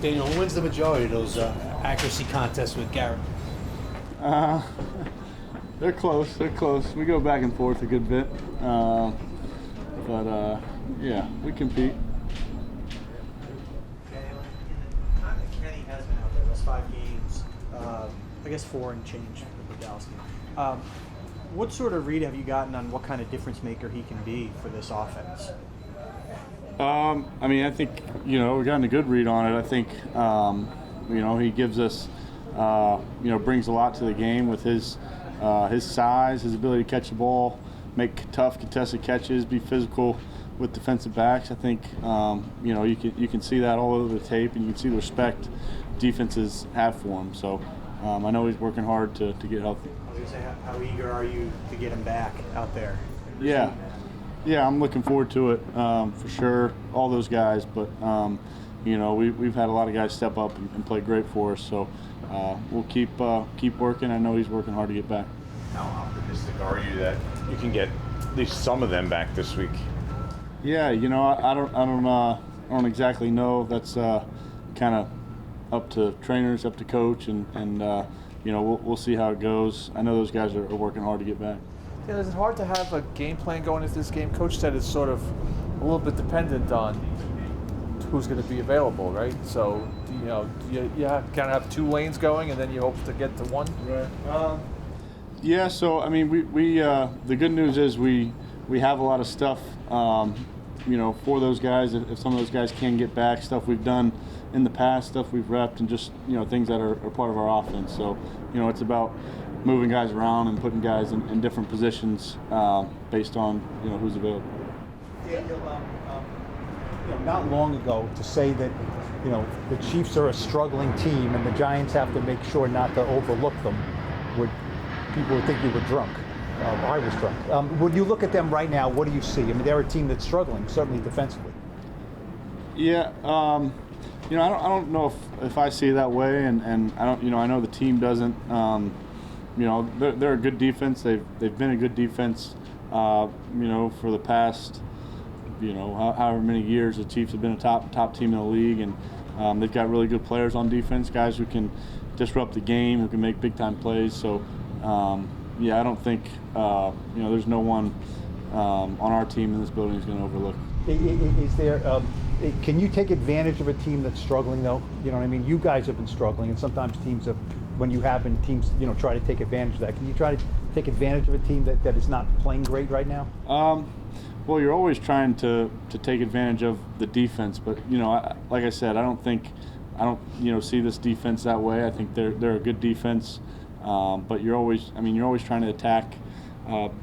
Daniel, who wins the majority of those accuracy contests with Garrett? They're close. They're close. We go back and forth a good bit, but yeah, we compete. Daniel, in the time that Kenny has been out there, those 5 games, I guess 4 and change with the Dallas game. What sort of read have you gotten on what kind of difference maker he can be for this offense? I mean, I think, we've gotten a good read on it. I think, he gives us, brings a lot to the game with his size, his ability to catch the ball, make tough contested catches, be physical with defensive backs. I think, you can see that all over the tape, and you can see the respect defenses have for him. So I know he's working hard to get healthy. I was going to say, how eager are you to get him back out there? Yeah, I'm looking forward to it for sure. All those guys, but we've had a lot of guys step up and play great for us. So we'll keep working. I know he's working hard to get back. How optimistic are you that you can get at least some of them back this week? Yeah, I don't exactly know. That's kind of up to trainers, up to coach, and we'll see how it goes. I know those guys are working hard to get back. Yeah, is it hard to have a game plan going into this game? Coach said it's sort of a little bit dependent on who's going to be available, right? So, you kind of have 2 lanes going, and then you hope to get to one. Right. Yeah. So I mean, we the good news is we have a lot of stuff, for those guys. If some of those guys can get back, stuff we've done in the past, stuff we've repped, and just things that are part of our offense. So it's about moving guys around and putting guys in different positions based on who's available. Daniel, not long ago, to say that the Chiefs are a struggling team and the Giants have to make sure not to overlook them, people would think you were drunk. I was drunk. When you look at them right now, what do you see? I mean, they're a team that's struggling, certainly defensively. Yeah, I don't know if I see it that way, and I don't. I know the team doesn't. They're a good defense. They've been a good defense, for the past, however many years. The Chiefs have been a top team in the league, and they've got really good players on defense, guys who can disrupt the game, who can make big time plays. So, I don't think there's no one on our team in this building who's going to overlook. Is there? Can you take advantage of a team that's struggling, though? You know what I mean? You guys have been struggling, and sometimes teams have. When you have been, teams, try to take advantage of that. Can you try to take advantage of a team that is not playing great right now? Well, you're always trying to take advantage of the defense, but like I said, I don't see this defense that way. I think they're a good defense, but you're always trying to attack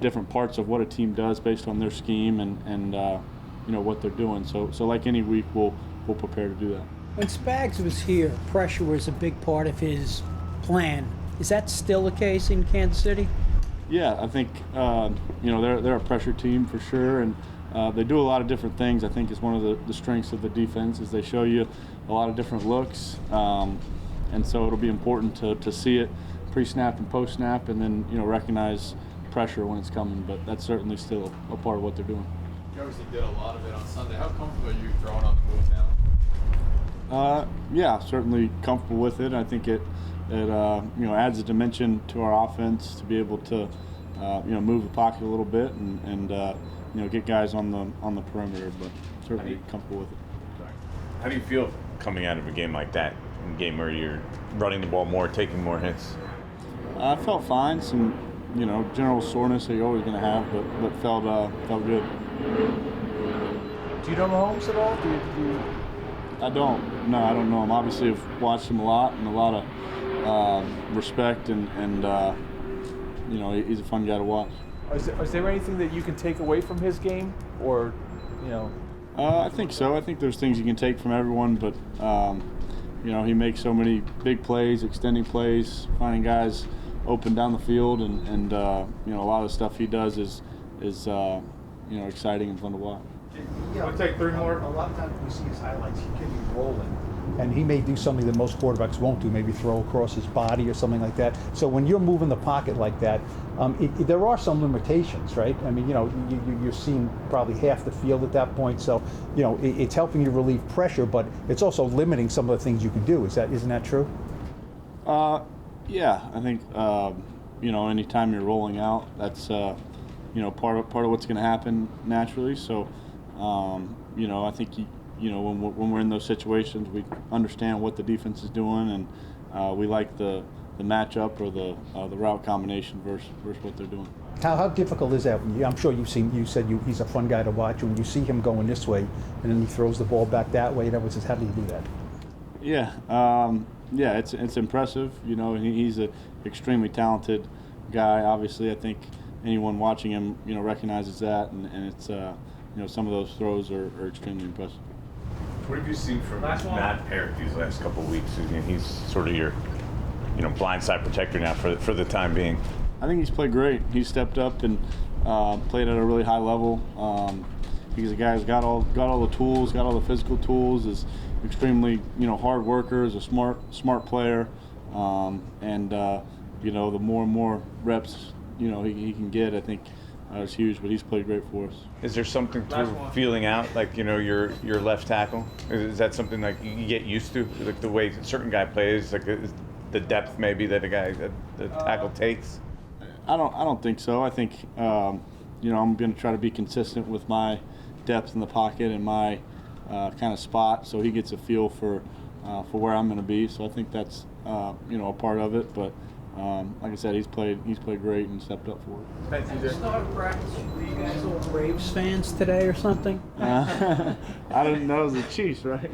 different parts of what a team does based on their scheme and what they're doing. So like any week, we'll prepare to do that. When Spags was here, pressure was a big part of his plan. Is that still the case in Kansas City? Yeah, I think they're a pressure team for sure, and they do a lot of different things. I think is one of the strengths of the defense is they show you a lot of different looks, and so it'll be important to see it pre-snap and post-snap, and then recognize pressure when it's coming. But that's certainly still a part of what they're doing. You obviously did a lot of it on Sunday. How comfortable are you throwing on the move now? Yeah, certainly comfortable with it. I think it adds a dimension to our offense to be able to move the pocket a little bit and get guys on the perimeter, but certainly comfortable with it. How do you feel coming out of a game like that, a game where you're running the ball more, taking more hits? I felt fine. Some general soreness that you're always going to have, but felt good. Do you know Mahomes at all? Do you... I don't. No, I don't know him. Obviously, I've watched him a lot and a lot of respect, and he's a fun guy to watch. Is there anything that you can take away from his game, or I think so. I think there's things you can take from everyone, but he makes so many big plays, extending plays, finding guys open down the field, and a lot of the stuff he does is exciting and fun to watch. We'll take 3 more. A lot of times we see his highlights, he can be rolling. and he may do something that most quarterbacks won't do, maybe throw across his body or something like that. So when you're moving the pocket like that, there are some limitations, right? I mean, you're seeing probably half the field at that point, so it's helping you relieve pressure, but it's also limiting some of the things you can do. Isn't that true? Yeah, I think anytime you're rolling out, that's part of what's going to happen naturally. So I think when we're in those situations, we understand what the defense is doing, and we like the matchup or the route combination versus what they're doing. How difficult is that? I'm sure you said he's a fun guy to watch. When you see him going this way and then he throws the ball back that way, how do you do that? Yeah, it's impressive. He's an extremely talented guy. Obviously, I think anyone watching him, recognizes that, and it's some of those throws are extremely impressive. What have you seen from Matt Parrott these last couple of weeks? He's sort of your blindside protector now for the time being. I think he's played great. He's stepped up and played at a really high level. He's a guy who's got all the tools, got all the physical tools. Is extremely hard worker. Is a smart player, and the more and more reps he can get, I think is huge. But he's played great for us. Is there something to feeling out like your left tackle? Is that something like you get used to, like the way a certain guy plays, like the depth maybe that the tackle takes? I don't think so. I think I'm going to try to be consistent with my depth in the pocket and my kind of spot, so he gets a feel for where I'm going to be. So I think that's a part of it. But like I said, he's played great and stepped up for it. Thank you, Start practice. Were you guys all Braves fans today or something? I didn't know it was the Chiefs, right?